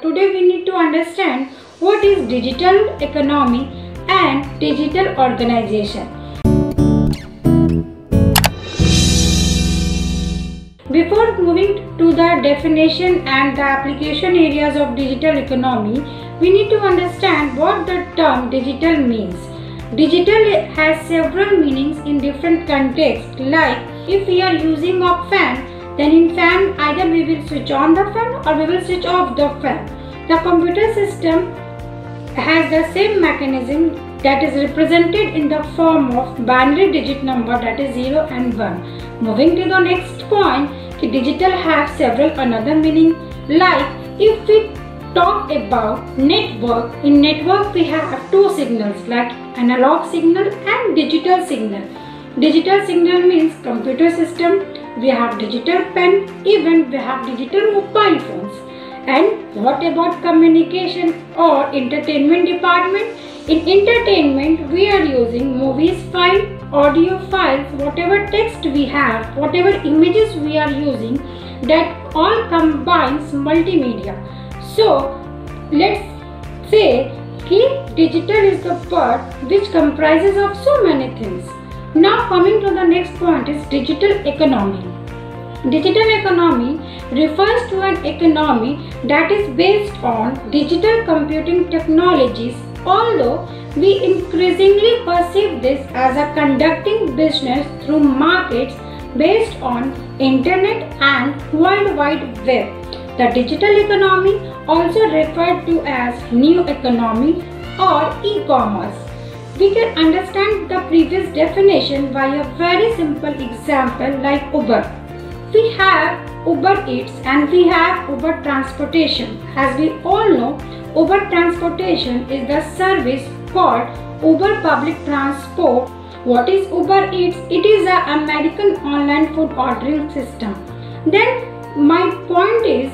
Today we need to understand what is digital economy and digital organization. Before moving to the definition and the application areas of digital economy, we need to understand what the term digital means. Digital has several meanings in different contexts, like if we are using a fan, then in fan either we will switch on the fan or we will switch off the fan. The computer system has the same mechanism that is represented in the form of binary digit number, that is 0 and 1. Moving to the next point, digital have several another meaning, like if we talk about network, in network we have two signals like analog signal and digital signal. Digital signal means computer system, we have digital pen, even we have digital mobile phones. And what about communication or entertainment department? In entertainment we are using movies file, audio files, whatever text we have, whatever images we are using, that all combines multimedia. So let's say digital is the part which comprises of so many things. Now coming to the next point is digital economy. Digital economy refers to an economy that is based on digital computing technologies, although we increasingly perceive this as a conducting business through markets based on internet and World Wide Web. The digital economy, also referred to as new economy or e-commerce. We can understand the previous definition by a very simple example like Uber. We have Uber Eats and we have Uber Transportation. As we all know, Uber Transportation is the service called Uber Public Transport. What is Uber Eats? It is an American online food ordering system. Then my point is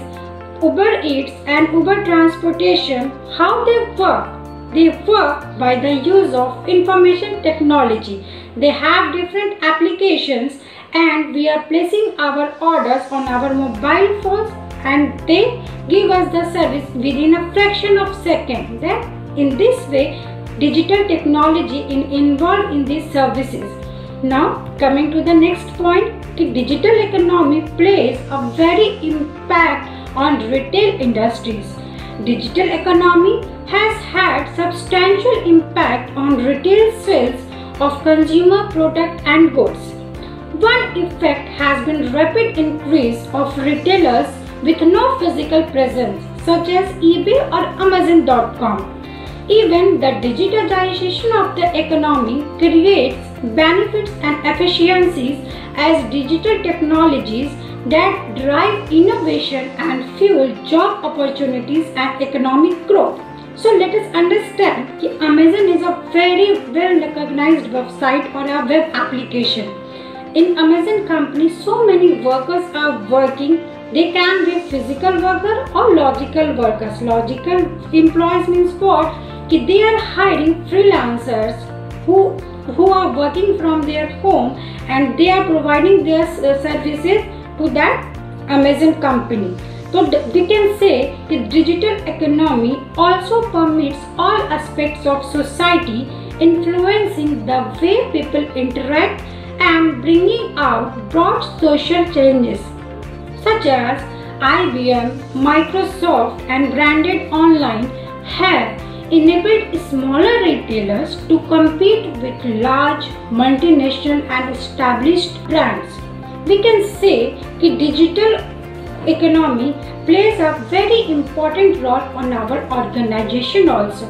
Uber Eats and Uber Transportation, how they work? They work by the use of information technology. They have different applications and we are placing our orders on our mobile phones and they give us the service within a fraction of a second. Then in this way, digital technology is involved in these services. Now coming to the next point, the digital economy plays a very impact on retail industries. Digital economy has had substantial impact on retail sales of consumer products and goods. One effect has been rapid increase of retailers with no physical presence, such as eBay or Amazon.com. Even the digitalization of the economy creates benefits and efficiencies as digital technologies that drive innovation and fuel job opportunities and economic growth. So let us understand that Amazon is a very well recognized website or a web application. In Amazon company, so many workers are working. They can be physical worker or logical workers. Logical employees means what? They are hiring freelancers who are working from their home and they are providing their services to that Amazon company. So we can say the digital economy also permits all aspects of society, influencing the way people interact and bringing out broad social changes such as IBM, Microsoft and Branded Online have enabled smaller retailers to compete with large multinational and established brands. We can say that digital economy plays a very important role on our organization also.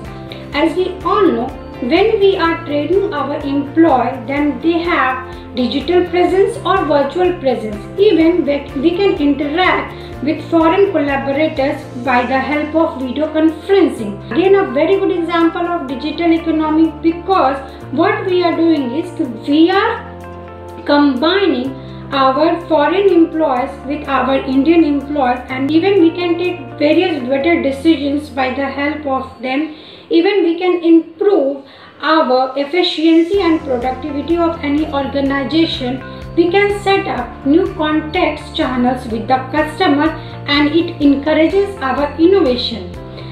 As we all know, when we are training our employee, then they have digital presence or virtual presence. Even we can interact with foreign collaborators by the help of video conferencing. Again, a very good example of digital economy, because what we are doing is we are combining our foreign employees with our Indian employees, and even we can take various better decisions by the help of them. Even we can improve our efficiency and productivity of any organization We can set up new contact channels with the customer, and it encourages our innovation.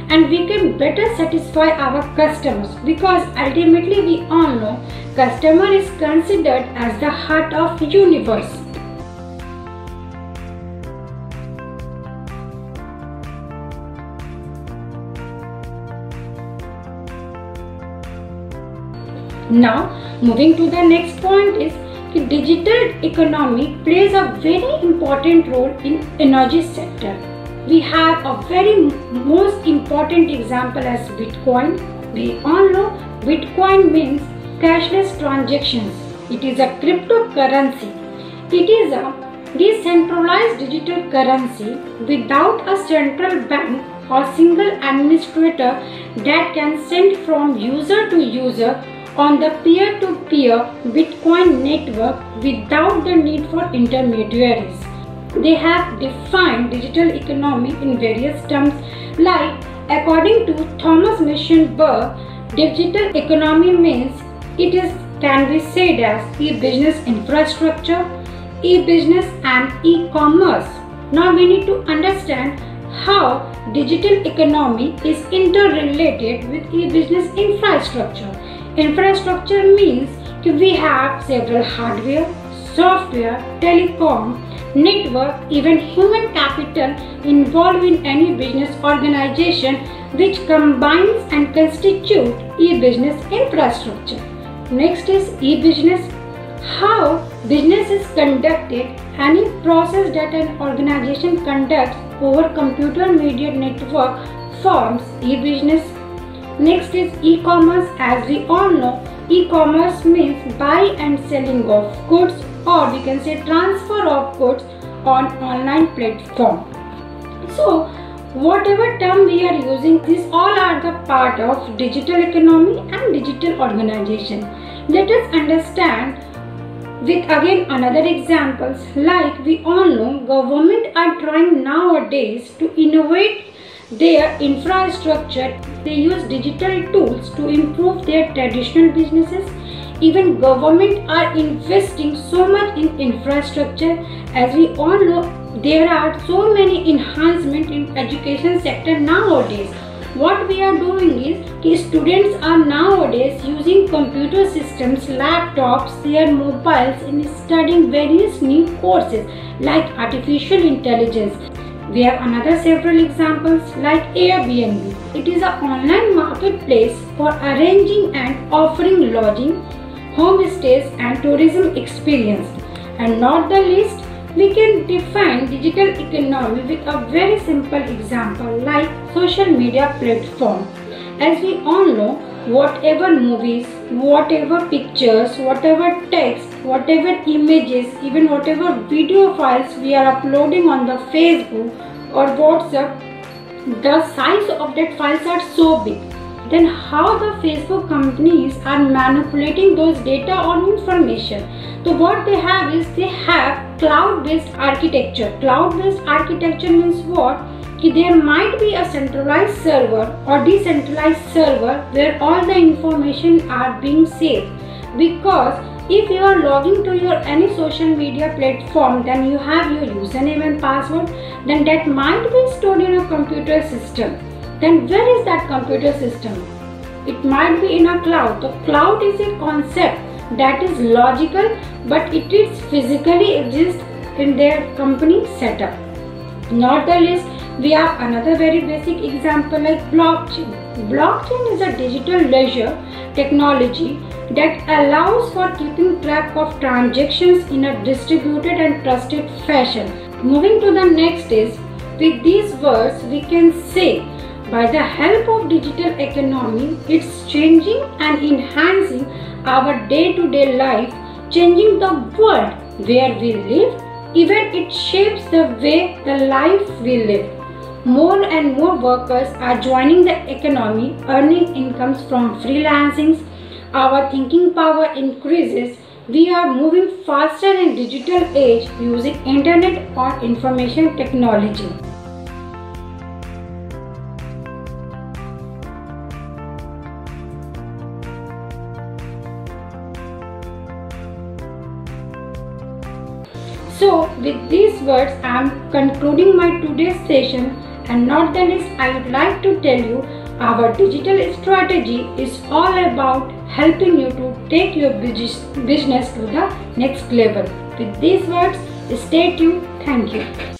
And we can better satisfy our customers, because ultimately we all know customer is considered as the heart of universe. Now moving to the next point is digital economy plays a very important role in energy sector. We have a very most important example as Bitcoin. We all know Bitcoin means cashless transactions. It is a cryptocurrency. It is a decentralized digital currency without a central bank or single administrator that can send from user to user on the peer-to-peer Bitcoin network without the need for intermediaries. They have defined digital economy in various terms, like according to Thomas Musenberg, digital economy means can be said as e-business infrastructure, e-business and e-commerce. Now we need to understand how digital economy is interrelated with e-business infrastructure. Infrastructure means we have several hardware, software, telecom, network, even human capital involved in any business organization, which combines and constitute e-business infrastructure. Next is e-business. How business is conducted, any process that an organization conducts over computer mediated network forms e-business. Next is e-commerce. As we all know, e-commerce means buy and selling of goods, or we can say transfer of goods on online platform. So whatever term we are using, these all are the part of digital economy and digital organization. Let us understand with again another examples, like we all know government are trying nowadays to innovate their infrastructure. They use digital tools to improve their traditional businesses. Even government are investing so much in infrastructure. As we all know, there are so many enhancements in education sector nowadays. What we are doing is students are nowadays using computer systems, laptops, their mobiles in studying various new courses like artificial intelligence. We have another several examples like Airbnb. It is an online marketplace for arranging and offering lodging, homestays and tourism experience. And not the least, we can define digital economy with a very simple example like social media platform. As we all know, whatever movies, whatever pictures, whatever text, whatever images, even whatever video files we are uploading on the Facebook or WhatsApp, the size of that files are so big. Then how the Facebook companies are manipulating those data or information? So what they have is they have cloud-based architecture. Cloud-based architecture means what? There might be a centralized server or decentralized server where all the information are being saved. Because if you are logging to your any social media platform, then you have your username and password, then that might be stored in a computer system. Then where is that computer system? It might be in a cloud. The cloud is a concept that is logical, but it is physically exists in their company setup. Not the least, we have another very basic example like blockchain. Blockchain is a digital ledger technology that allows for keeping track of transactions in a distributed and trusted fashion. Moving to the next is, with these words we can say, by the help of digital economy, it's changing and enhancing our day-to-day life, changing the world where we live. Even it shapes the way the life we live. More and more workers are joining the economy, earning incomes from freelancing. Our thinking power increases. We are moving faster in digital age using internet or information technology. So with these words I am concluding my today's session, and not the least I would like to tell you our digital strategy is all about helping you to take your business to the next level. With these words, stay tuned. Thank you.